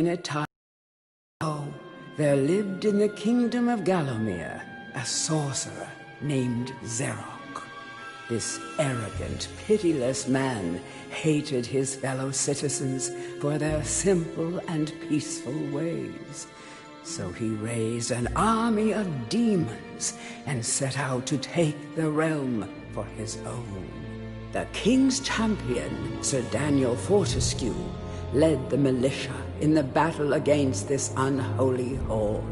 In a time ago, there lived in the kingdom of Gallowmere a sorcerer named Zerok. This arrogant, pitiless man hated his fellow citizens for their simple and peaceful ways. So he raised an army of demons and set out to take the realm for his own. The king's champion, Sir Daniel Fortescue, led the militia in the battle against this unholy horde.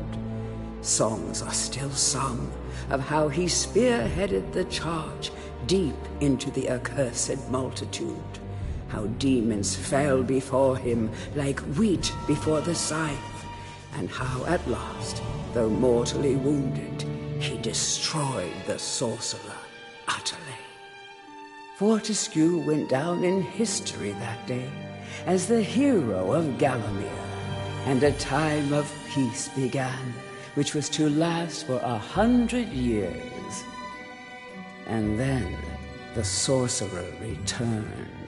Songs are still sung of how he spearheaded the charge deep into the accursed multitude, how demons fell before him like wheat before the scythe, and how at last, though mortally wounded, he destroyed the sorcerer utterly. Fortescue went down in history that day as the hero of Gallowmere, and a time of peace began, which was to last for 100 years. And then the sorcerer returned.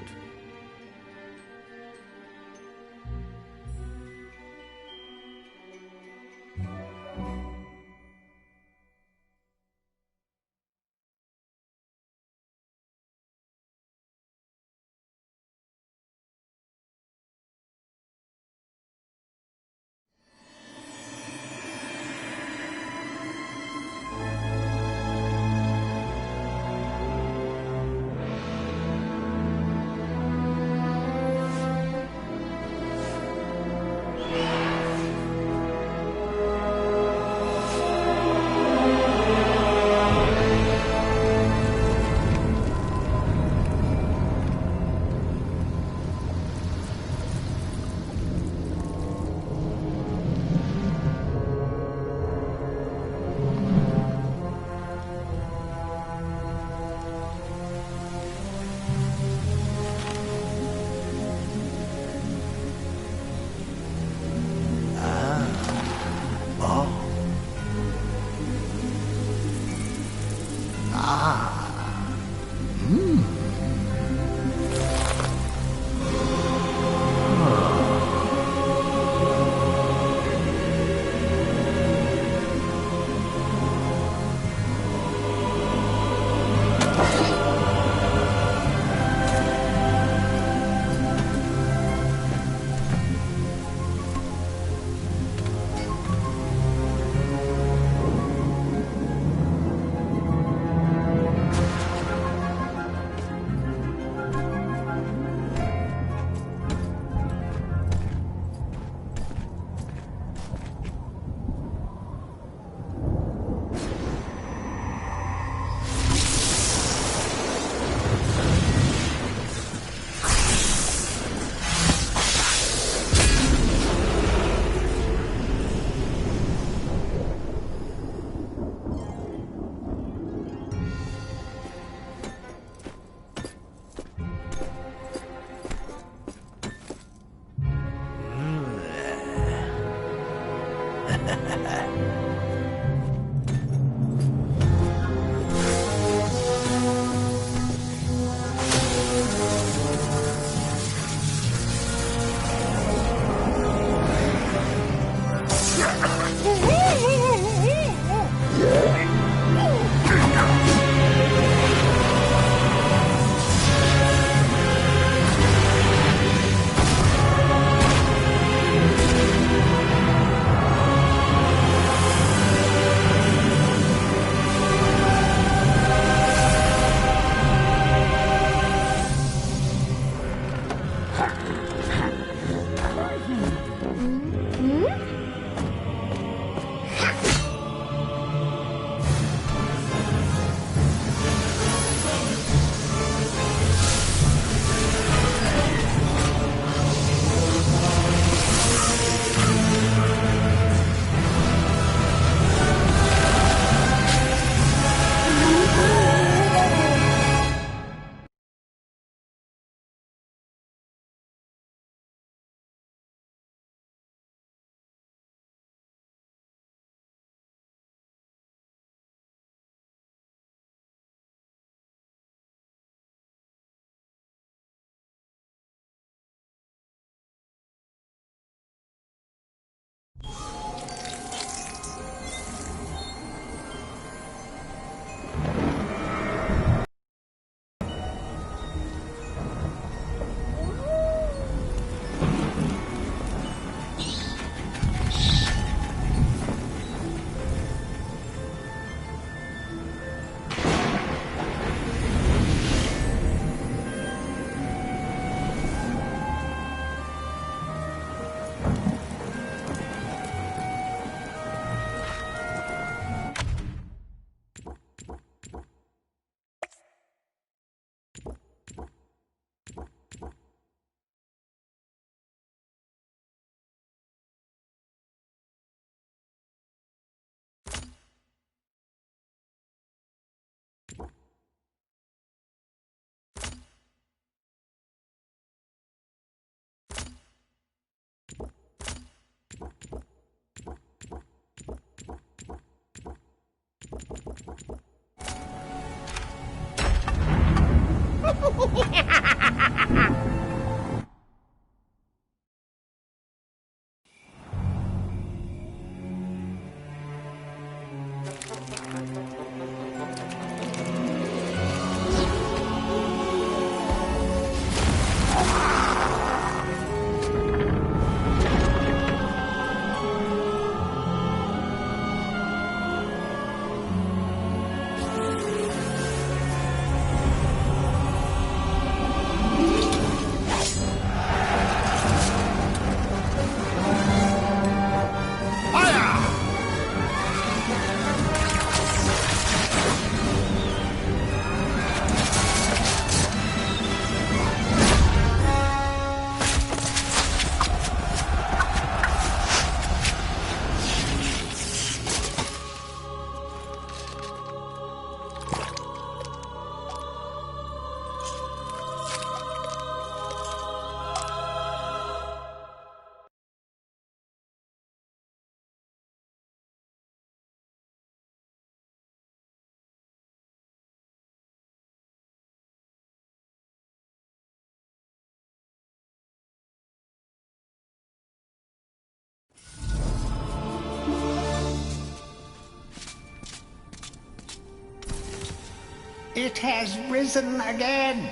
It has risen again.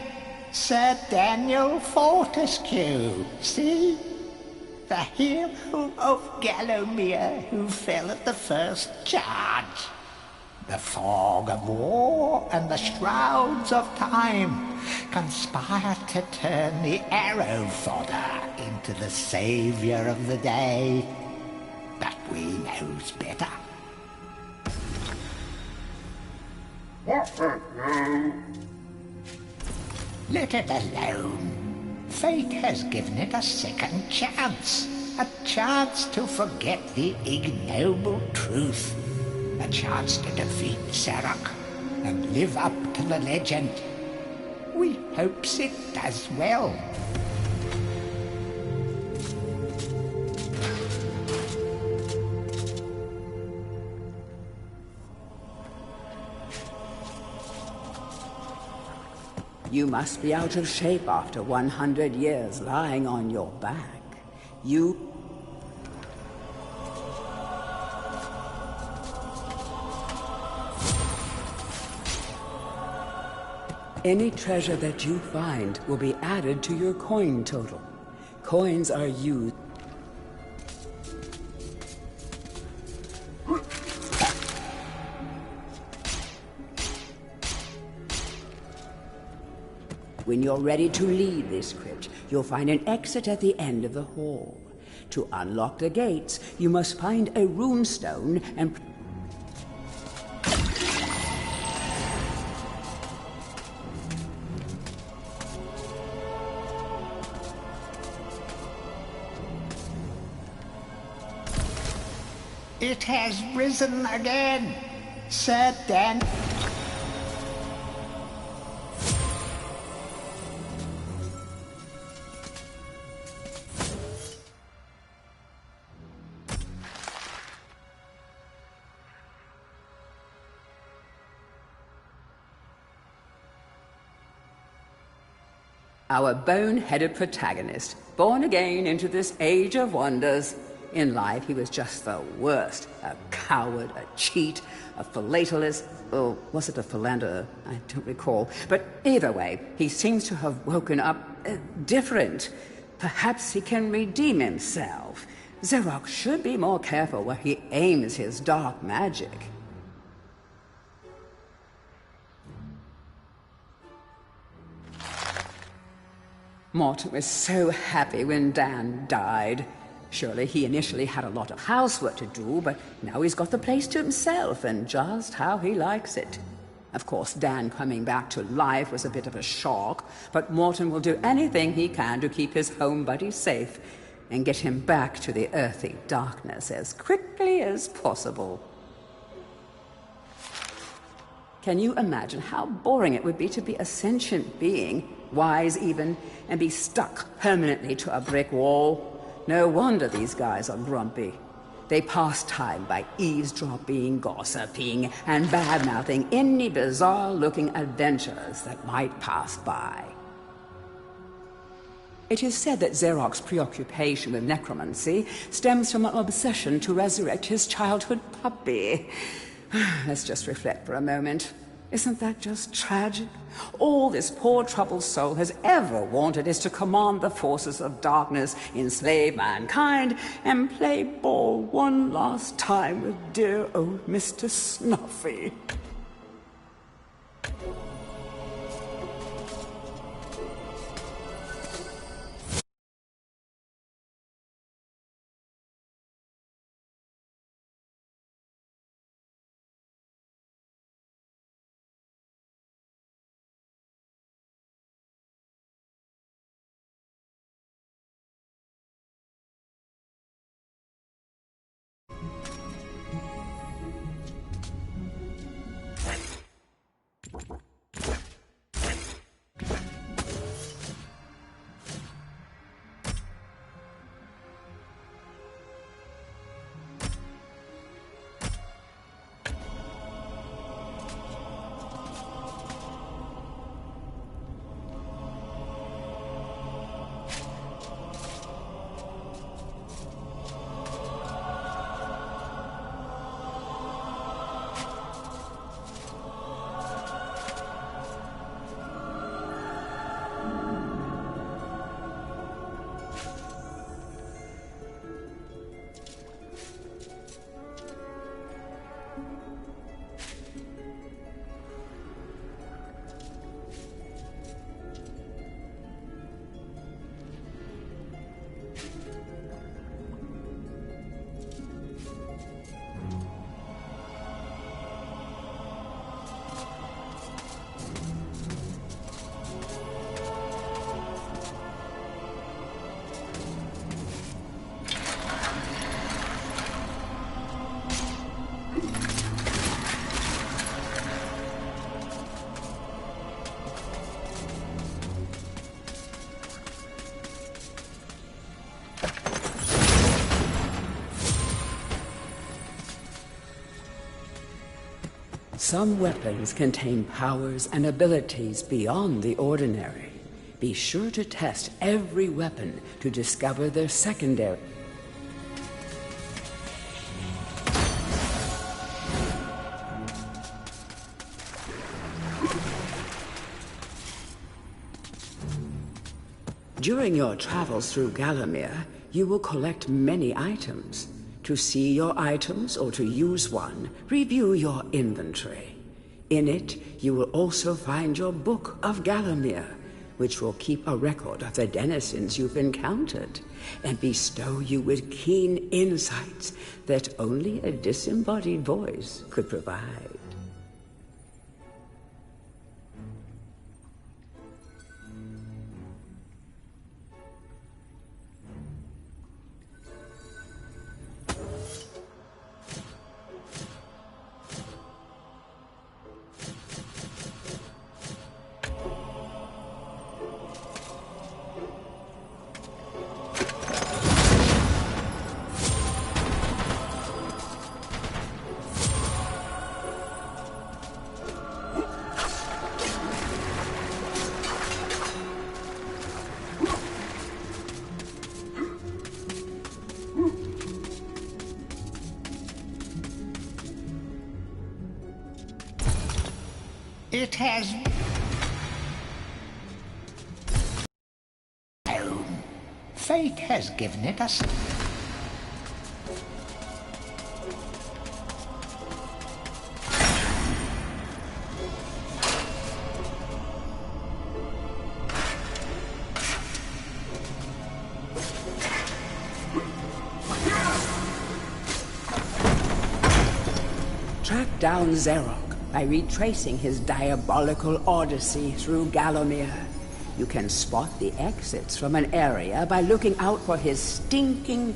Sir Daniel Fortescue, see? The hero of Gallowmere who fell at the first charge. The fog of war and the shrouds of time conspire to turn the arrow fodder into the saviour of the day. But we knows better. Let it alone. Fate has given it a second chance. A chance to forget the ignoble truth. A chance to defeat Zarok and live up to the legend. We hopes it does well. You must be out of shape after 100 years lying on your back. Any treasure that you find will be added to your coin total. Coins are used When you're ready to leave this crypt, you'll find an exit at the end of the hall. To unlock the gates, you must find a runestone and... It has risen again, Sir Dan. Our bone-headed protagonist, born again into this age of wonders. In life, he was just the worst. A coward, a cheat, a philatelist, or was it a philanderer? I don't recall. But either way, he seems to have woken up different. Perhaps he can redeem himself. Zarok should be more careful where he aims his dark magic. Morton was so happy when Dan died. Surely he initially had a lot of housework to do, but now he's got the place to himself and just how he likes it. Of course, Dan coming back to life was a bit of a shock, but Morton will do anything he can to keep his home buddy safe and get him back to the earthy darkness as quickly as possible. Can you imagine how boring it would be to be a sentient being, wise even, and be stuck permanently to a brick wall? No wonder these guys are grumpy. They pass time by eavesdropping, gossiping, and bad-mouthing any bizarre-looking adventurers that might pass by. It is said that Xeroc's preoccupation with necromancy stems from an obsession to resurrect his childhood puppy. Let's just reflect for a moment. Isn't that just tragic? All this poor troubled soul has ever wanted is to command the forces of darkness, enslave mankind, and play ball one last time with dear old Mr. Snuffy. Some weapons contain powers and abilities beyond the ordinary. Be sure to test every weapon to discover their secondary. During your travels through Gallowmere, you will collect many items. To see your items or to use one, review your inventory. In it, you will also find your Book of Gallowmere, which will keep a record of the denizens you've encountered and bestow you with keen insights that only a disembodied voice could provide. It has... Fate has given it us. Track down Xeroc by retracing his diabolical odyssey through Gallowmere. You can spot the exits from an area by looking out for his stinking...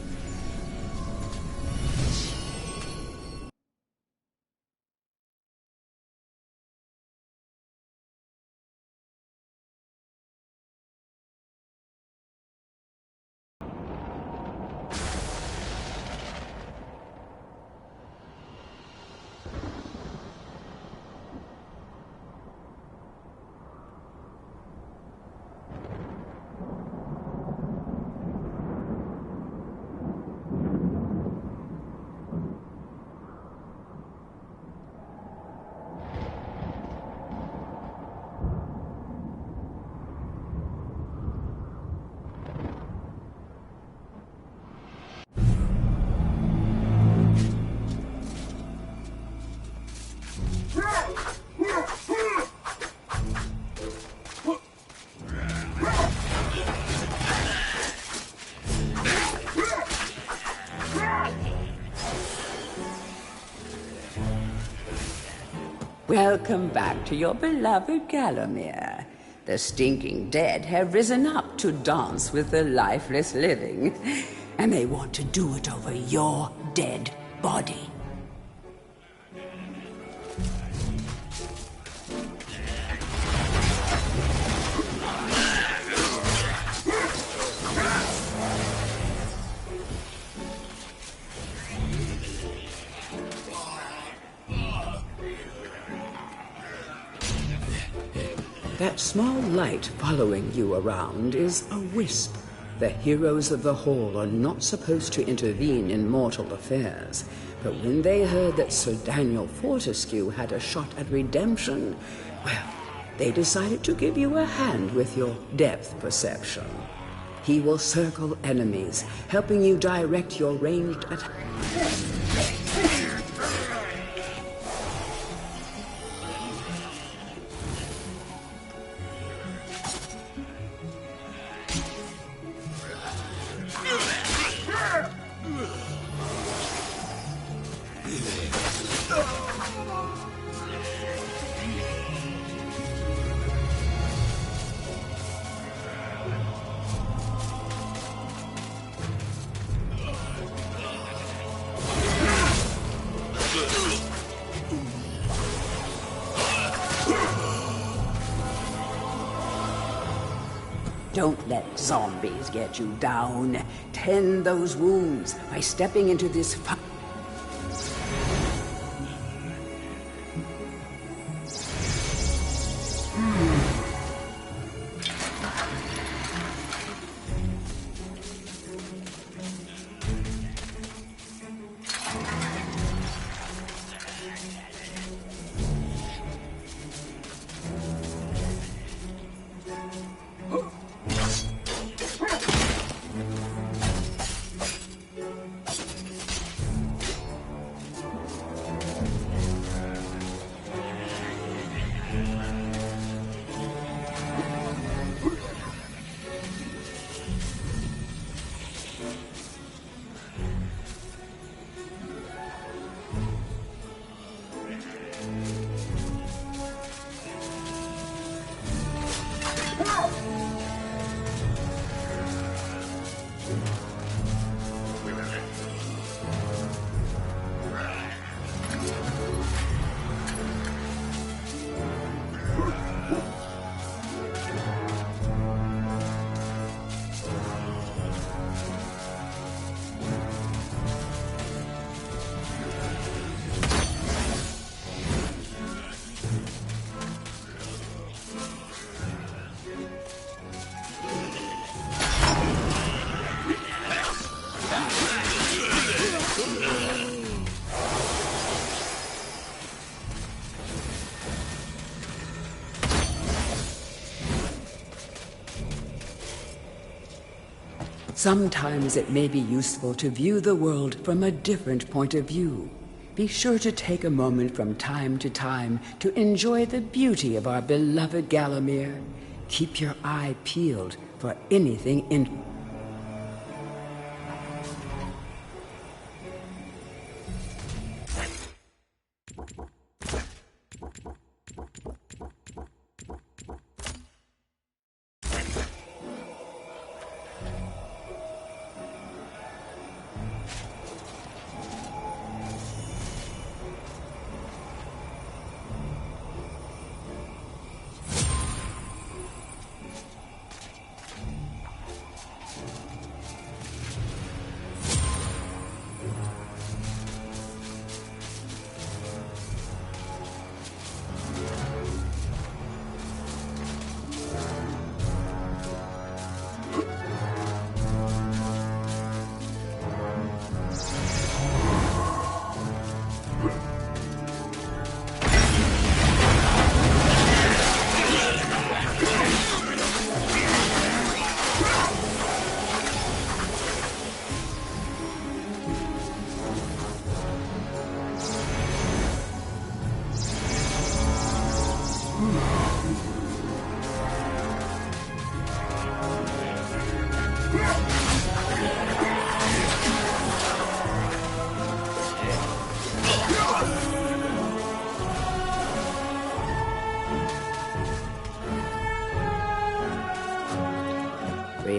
Welcome back to your beloved Gallowmere. The stinking dead have risen up to dance with the lifeless living, and they want to do it over your dead body. That small light following you around is a wisp. The heroes of the Hall are not supposed to intervene in mortal affairs, but when they heard that Sir Daniel Fortescue had a shot at redemption, well, they decided to give you a hand with your depth perception. He will circle enemies, helping you direct your ranged attack. Don't let zombies get you down. Tend those wounds by stepping into this Sometimes it may be useful to view the world from a different point of view. Be sure to take a moment from time to time to enjoy the beauty of our beloved Gallowmere. Keep your eye peeled for anything in...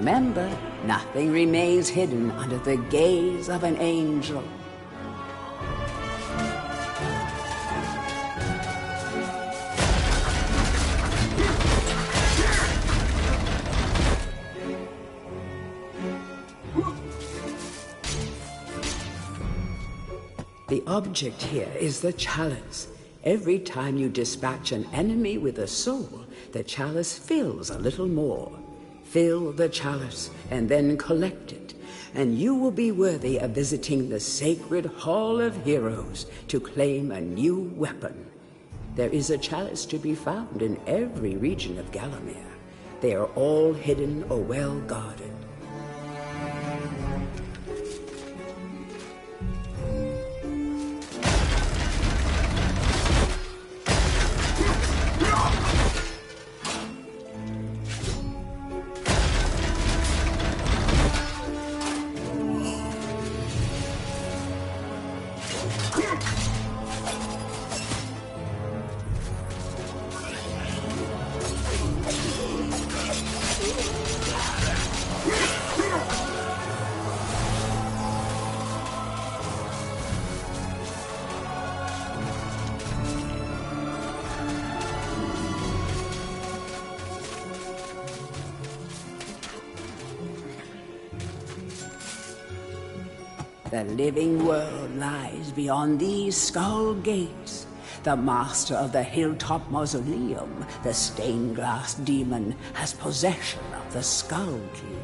Remember, nothing remains hidden under the gaze of an angel. The object here is the chalice. Every time you dispatch an enemy with a soul, the chalice fills a little more. Fill the chalice and then collect it, and you will be worthy of visiting the sacred Hall of Heroes to claim a new weapon. There is a chalice to be found in every region of Gallowmere. They are all hidden or well guarded. The living world lies beyond these skull gates. The master of the Hilltop Mausoleum, the stained glass demon, has possession of the skull key.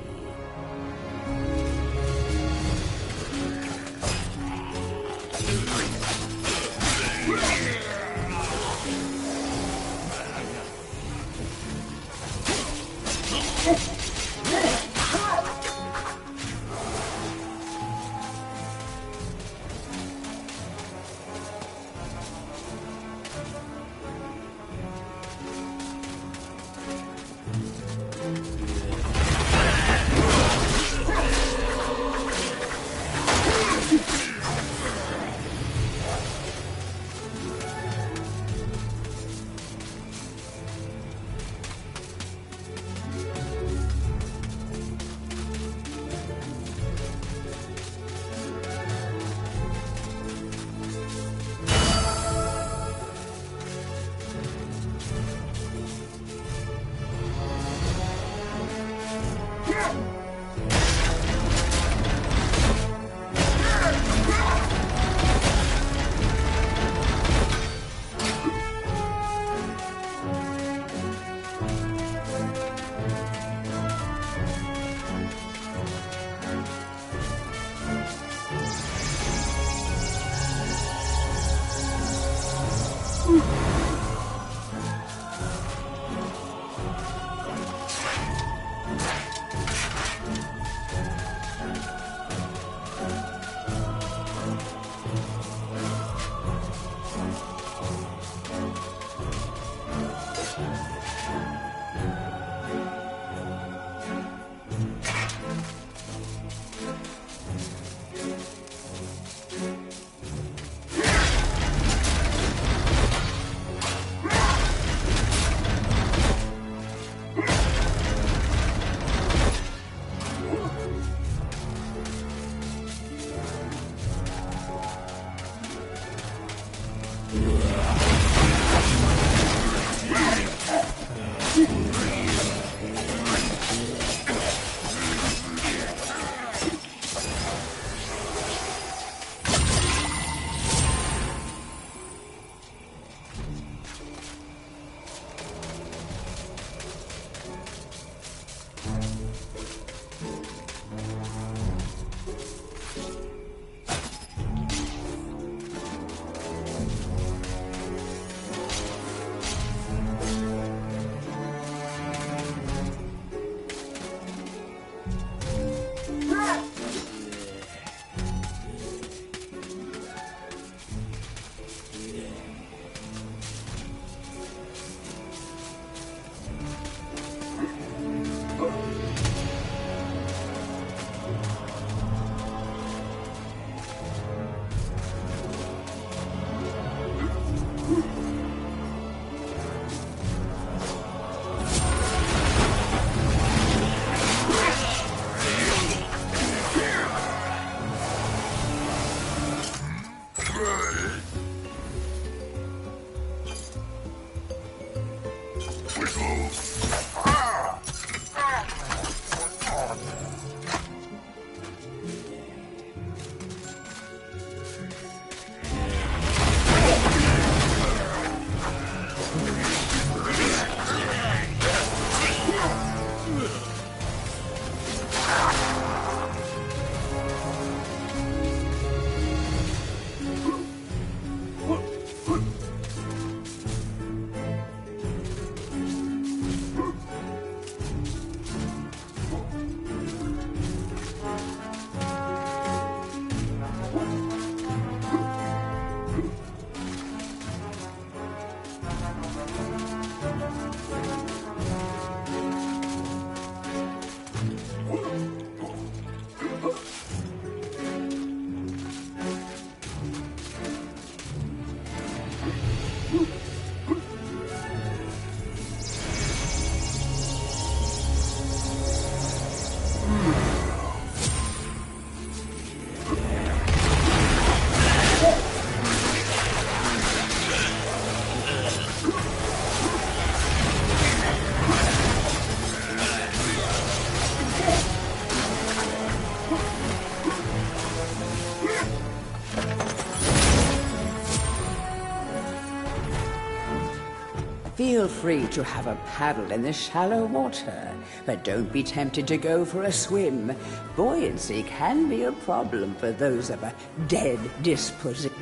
Feel free to have a paddle in the shallow water, but don't be tempted to go for a swim. Buoyancy can be a problem for those of a dead disposition.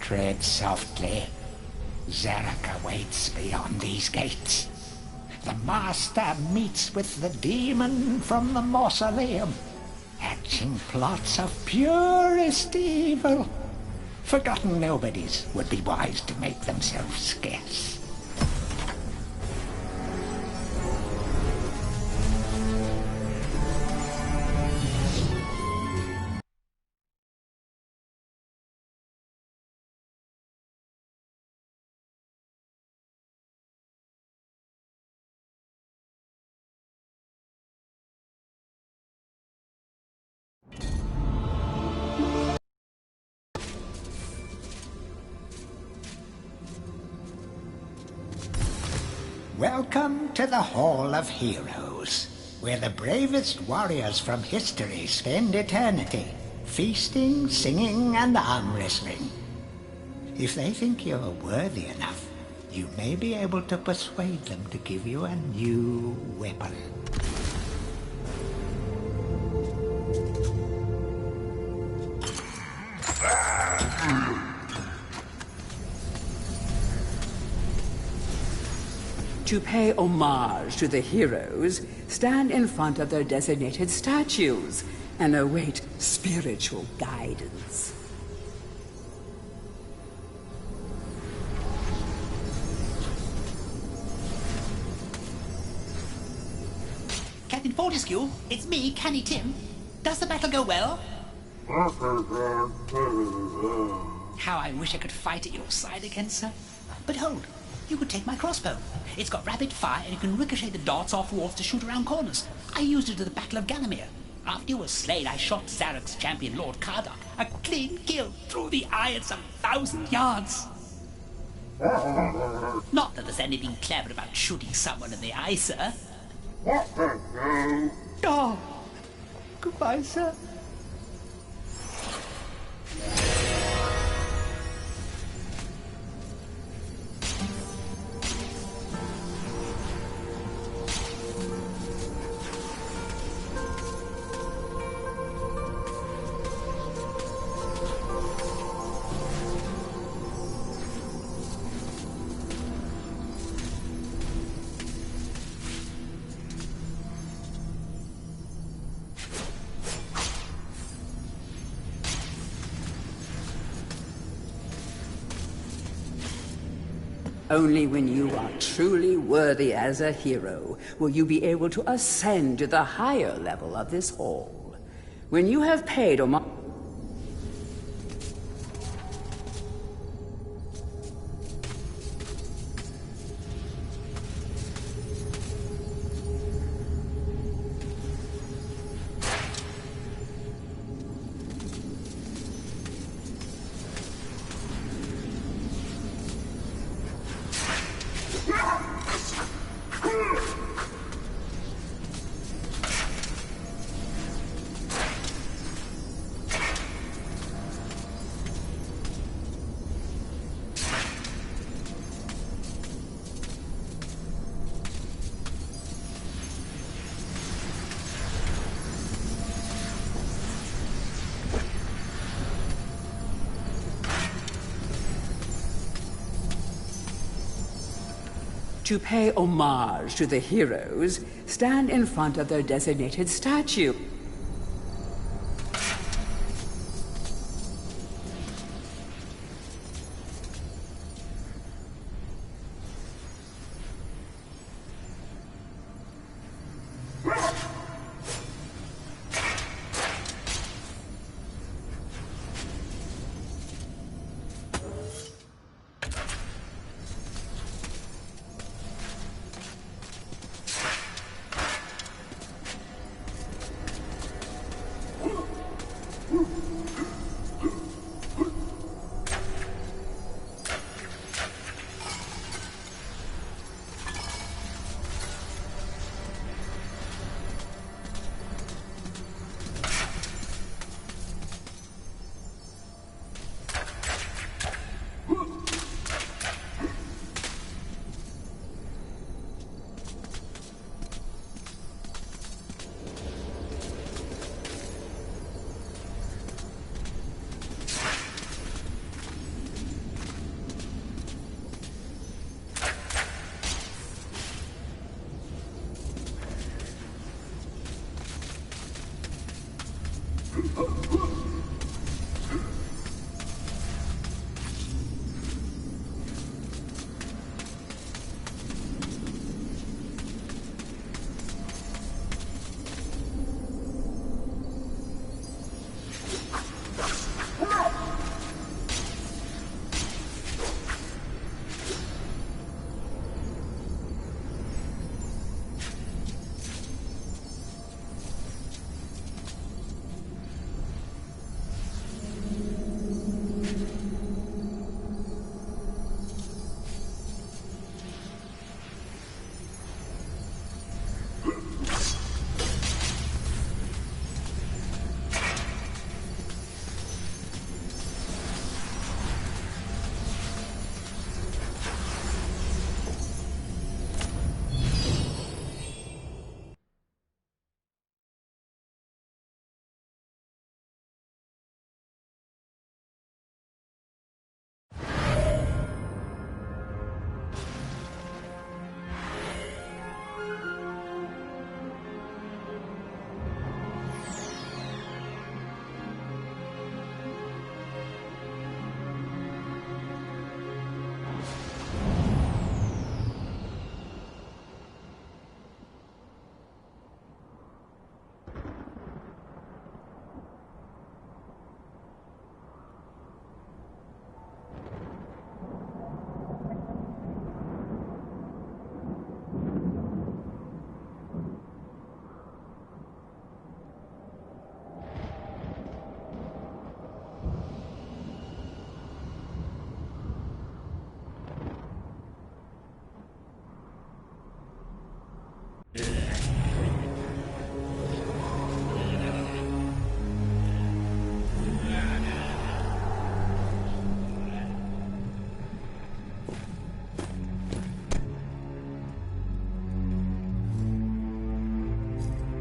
Tread softly. Zarek awaits beyond these gates. The Master meets with the demon from the mausoleum, hatching plots of purest evil. Forgotten nobodies would be wise to make themselves scarce. Welcome to the Hall of Heroes, where the bravest warriors from history spend eternity, feasting, singing, and arm wrestling. If they think you're worthy enough, you may be able to persuade them to give you a new weapon. To pay homage to the heroes, stand in front of their designated statues and await spiritual guidance. Captain Fortescue, it's me, Canny Tim. Does the battle go well? How I wish I could fight at your side again, sir. But hold, you could take my crossbow. It's got rapid fire and you can ricochet the darts off walls to shoot around corners. I used it at the Battle of Gallimere. After you were slain, I shot Zarek's champion, Lord Kardok. A clean kill through the eye at some 1,000 yards. Not that there's anything clever about shooting someone in the eye, sir. Oh, goodbye, sir. Only when you are truly worthy as a hero will you be able to ascend to the higher level of this hall. When you have paid homage... To pay homage to the heroes, stand in front of their designated statue.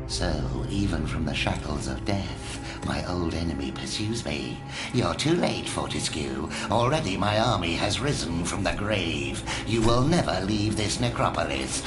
So, even from the shackles of death, my old enemy pursues me. You're too late, Fortescue. Already my army has risen from the grave. You will never leave this necropolis.